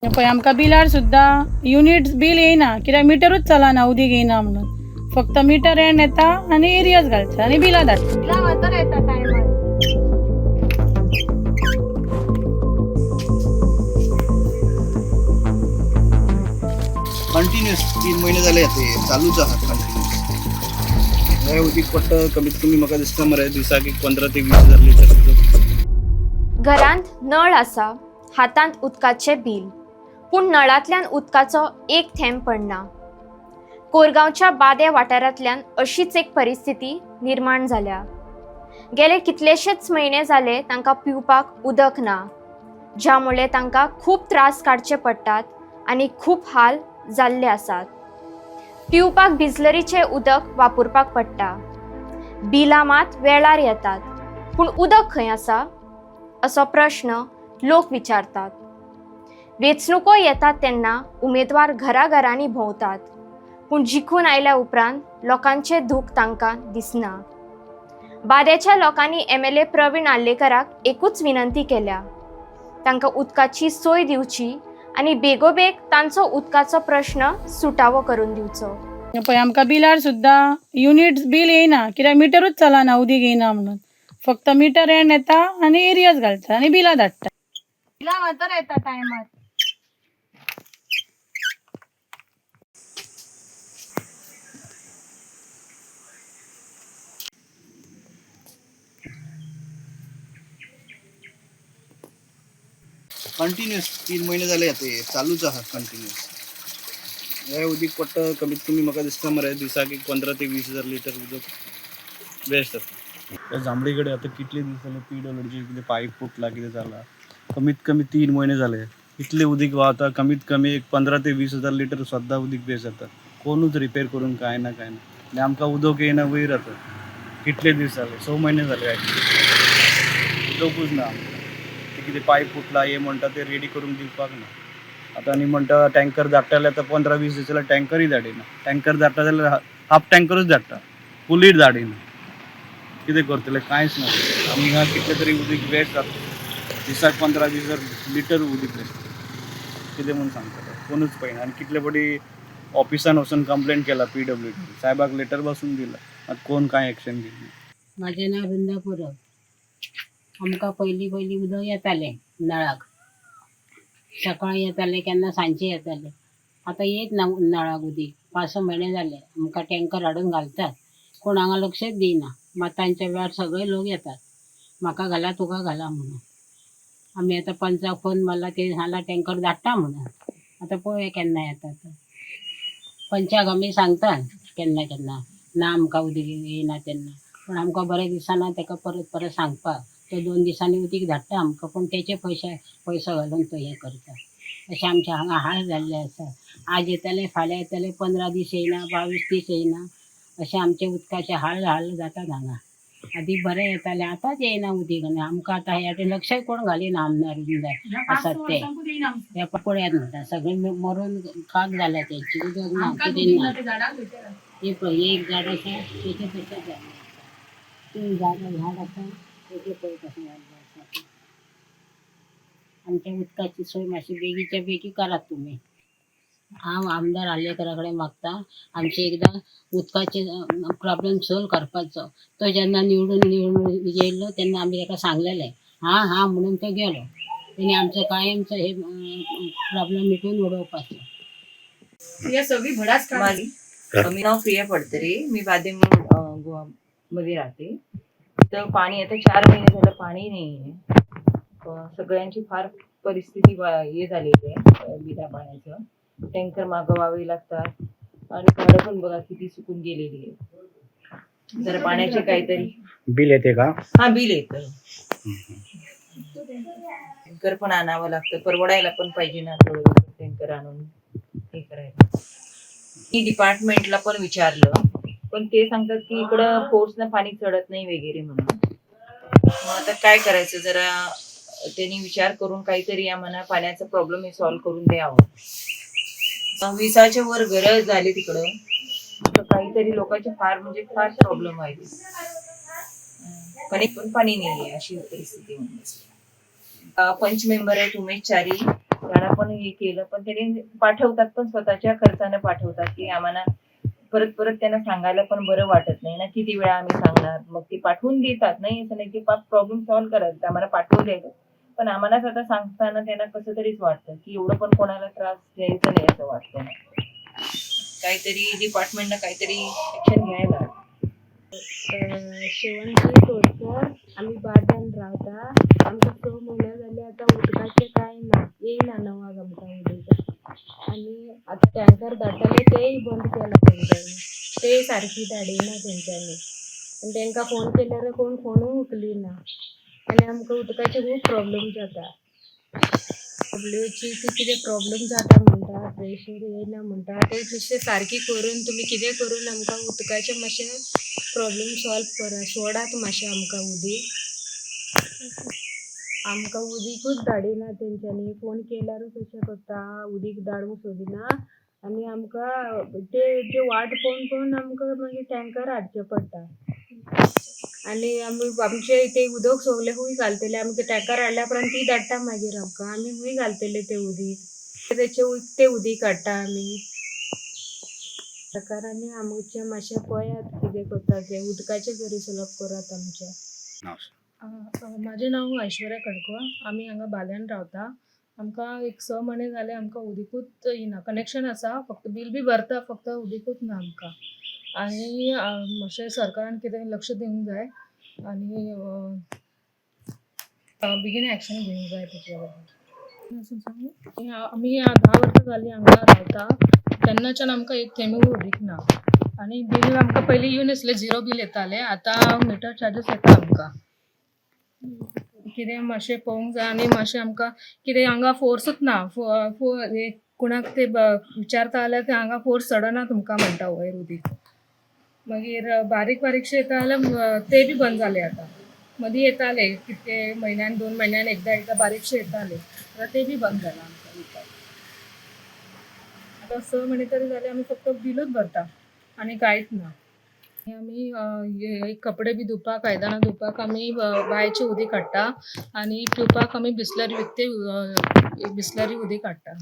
पळय आमकां बिलार सुद्दां युनिट बील येयना कित्याक मिटरूच चलना उदीक येयना म्हणून फक्त मिटर एंड येता आनी एरियस घालता आनी बिलां धाडटा. कंटिन्युअस 3 महिने झाले ते चालूच आहात कंटिन्युअस. हे उदीक पट्ट कमीत कमी म्हाका दिसता मरे दिसाक एक 15 ते 20,000 लिटर. घरांत नळ आसा, हातांत उदकाचे बील, पूण नळांतल्यान उदकाचो एक थेंब पडना. कोरगांवच्या बादे वाठारांतल्यान अशीच एक परिस्थिती निर्माण जाल्या. गेले कितलेशेच म्हयने जाले तांकां पिवपाक उदक ना, ज्यामुळे तांकां खूब त्रास काडचे पडटात आनी खूब हाल जाल्ले आसात. पिवपाक बिसलरीचें उदक वापरपाक पडटा. बिलां मात वेळार येतात, पूण उदक खंय आसा असो प्रश्न लोक विचारतात. वेंचणुको येतात तेन्ना उमेदवार घराघरांनी भोंवतात, पूण जिखून आयल्या उपरांत लोकांचें दूख तांकां दिसना. बादेच्या लोकांनी MLA प्रवीण आल्लेकराक एकूच विनंती केल्या, तांकां उदकाची सोय दिवची आनी बेगोबेग तांचो उदकाचो प्रश्न सुटावो करून दिवचो. पळय आमकां बिलार सुद्दां युनिट बील येयना कित्याक मिटरूच चलना उदीक येयना म्हणून फक्त मिटर एंड येता आनी एरियस घालता आनी बिलां धाडटा. बिलां मात्र येता टायमार. कंटिन्युअस 3 महिने झाले ते चालूच आहात कंटिन्युअस. हे उदीक पट्ट कमीत कमी म्हाका दिसता मरे दिसाक एक 15 ते 20,000 लिटर उदक बेस्ट आसा. त्या जांबळीकडे आता कितले दीस जाले PWDचे कितें पाईप फुटला कितें जाला, कमीत कमी 3 महिने झाले इतले उदीक व्हांवता. कमीत कमी एक 15 ते 20,000 लिटर सद्दां उदीक बेस्ट जाता. कोणूच रिपेअर करून काय ना आनी आमकां उदक येयना वयर आता कितले दीस जाले 6 महिने झाले उदकूच ना. ते कितें पाईप फुटला हे म्हणटा ते रेडी करून दिवपाक ना. आता आनी म्हणटा टँकर धाडटा जाल्यार आतां 15-20 दीस जाल्यार टँकरय धाडिना. टँकर धाडटा जाल्यार हाफ टँकरूच धाडटा, फुलीट धाडिना. कितें करतले कांयच ना. आमी हांगा कितले तरी उदीक वेस्ट जाता, दिसाक 15-20,000 लिटर उदीक वेस्ट कितें म्हूण सांगता कोणूच पळयना. आनी कितले फावटी ऑफिसान वचून कंप्लेंट केला PWD साहेबाक लेटर बसून दिला, आतां कोण कांय एक्शन घेयना. माझे नाव वृंदा पुरब. आमकां पयलीं उदक येतालें नळाक, सकाळीं येतालें केन्ना सांजचें येतालें. आतां येत ना नळाक उदीक 5-6 म्हयने जाले. आमकां टँकर हाडून घालतात, कोण हांगा लक्षच दिना. मातांच्या वेळार सगळे लोक येतात, म्हाका घाला तुका घाला म्हणून. आमी आतां पंचाक फोन मारला, ते सांगला टँकर धाडटा म्हणून. आतां पळोवया केन्ना येतात. पंचाक आमी सांगता केन्ना केन्ना ना आमकां उदीक येयना तेन्ना, पूण आमकां बरें दिसना ताका परत सांगपाक. तो 2 दिसांनी उदीक धाडटा आमकां, पूण तेचे पयसो घालून तो हें करता. अशें आमच्या हांगा हाल जाल्ले आसा. आज येतले फाल्यां येतले, 15 दीस येयना, 22 दीस येयना. अशें आमचे उदकाचे हाल जातात हांगा. आदी बरें येतालें, आतांच येयना उदीक. आनी आमकां आतां ह्या लक्षय कोण घालिना. आमदार आसात ते पळयात म्हणटा सगळीं मरून खाक जाल्या तेंची. उदक ना कितें ना. हे पळय एक झाड आसा तेचे तशें जालें. तीन झाड आसा तेचे पळय कशें जाल्लें आसा. आमच्या उदकाची सोय मातशी बेगीच्या बेगी करात तुमी. हांव आमदार आल्लेकरा कडेन मागता आमचे एकदां उदकाचे प्रॉब्लेम सॉल्व करपाचो. तो जेन्ना निवडून येयल्लो तेन्ना आमी ताका सांगलेलें हा म्हणून तो गेलो. तेणी आमचो कायमचो हे प्रॉब्लेम मिटून उडोवपाचो. या सगळी भडास काढली. मी नाव प्रिया पडतरे, मी बादे गोवा मध्ये राहते. तर पाणी आता 4 महिने झालं पाणी नाहीये. सगळ्यांची फार परिस्थिती हे झालेली आहे बिना पाण्याचं. टँकर मागवावे लागतात आणि झाडं पण बघा किती सुकून गेलेली आहे. जर पाण्याचे काहीतरी बिल येते का? हा बिल येतं. टँकर पण आणावं लागतं, परवडायला पण पाहिजे ना थोडं टँकर आणून हे करायला. मी डिपार्टमेंटला पण विचारलं, पण ते सांगतात की इकडं फोर्सनं पाणी चढत नाही वगैरे म्हणून. मग आता काय करायचं, जरा त्यांनी विचार करून काहीतरी आम्हाला पाण्याचा प्रॉब्लेम हे सॉल्व्ह करून द्यावं. 20च्या वर घरं झाली तिकडं, तर काहीतरी लोकांचे फार प्रॉब्लेम आहे. पण पाणी नाहीये अशी परिस्थिती. पंच मेंबर आहेत उमेश चारी, त्याला पण हे केलं, पण त्यांनी पाठवतात पण स्वतःच्या खर्चाने पाठवतात की आम्हाला परत परत त्यांना सांगायला पण बरं वाटत नाही ना, किती वेळा आम्ही सांगणार. मग ते पाठवून देतात, नाही असं नाही की प्रॉब्लेम सॉल्व्ह करायचा, आम्हाला पाठवले, पण आम्हालाच आता सांगताना त्यांना कसं तरीच वाटतं की एवढं पण कोणाला त्रास द्यायचा नाही असं वाटतं ना. काहीतरी डिपार्टमेंटनं काहीतरी ऍक्शन घ्यायला. शेवंती तोडकर आम्ही बाजान रावता आमकां 6 म्हयने जाले आतां उदकाचें कांय ना येयना नवाक आमकां उदक आनी आतां टँकर धाडटाले तेय बंद केला तेंच्यांनी ते सारकी धाडिना तेंच्यांनी आनी तेंकां फोन केल्यार कोण फोनूय उखलिना आनी आमकां उदकाचे खूब प्रॉब्लेम जाता. डब्ल्यूची ती कितें प्रॉब्लेम जाता म्हणटा प्रेशर येयना म्हणटा ते मातशें सारकी करून तुमी कितें करून आमकां उदकाचें मातशें प्रॉब्लेम सॉल्व करा सोडात मातशें आमकां उदीकूच धाडिना तेंच्यांनी फोन केल्यारूच अशें करता उदीक धाडूंक सोदिना आनी आमकां ते वाट पळोवन आमकां मागीर टँकर हाडचे पडटा आनी आमचे ते उदक सगलें खूंय घालतले आमकां टँकर हाडल्या उपरांत ती धाडटा मागीर आमकां आमी खूंय घालतले तें उदीक तेचे उक्तें उदीक हाडटा आमी. सरकारांनी आमचें मातशें पळयात कितें करता तें उदकाचें तरी सॉल्व करात आमचें. म्हाजें नांव ऐश्वर्या कडको आमी हांगा बाल्यान रावता आमकां एक 6 म्हयने जाले आमकां उदीकूच येना कनेक्शन आसा फक्त बील बी भरता फक्त उदीकूच ना आमकां आनी मातशें सरकारान कितें लक्ष दिवंक जाय आनी बेगीन एक्शन घेवंक जाय तेचे आमी 10 वर्सां जालीं हांगा रावता तेन्नाच्यान आमकां एक थेंबूय उदीक ना आनी बील आमकां पयलीं येवन आसलें 0 बील येतालें आतां मिटर चार्जीस येता आमकां कितें मातशें पळोवंक जाय आनी मातशें आमकां कितें हांगा फोर्सूच ना कोणाक ते विचारता जाल्यार ते हांगा फोर्स चडना तुमकां म्हणटा वयर उदीक मागीर बारीक बारीकशें येता जाल्यार ते बी बंद जाले आतां मदीं येताले कितें म्हयन्यान 2 म्हयन्यान एकदां बारीकशें येताले आतां ते बी बंद जाला आमकां आतां 6 म्हयने तरी जाले आमी फक्त बिलूच भरता आनी कांयच ना आमी कपडे बी धुवपाक आयदनां धुवपाक आमी बांयचें उदीक हाडटा आनी पिवपाक आमी बिसलरी विकतें बिसलरी उदीक हाडटा.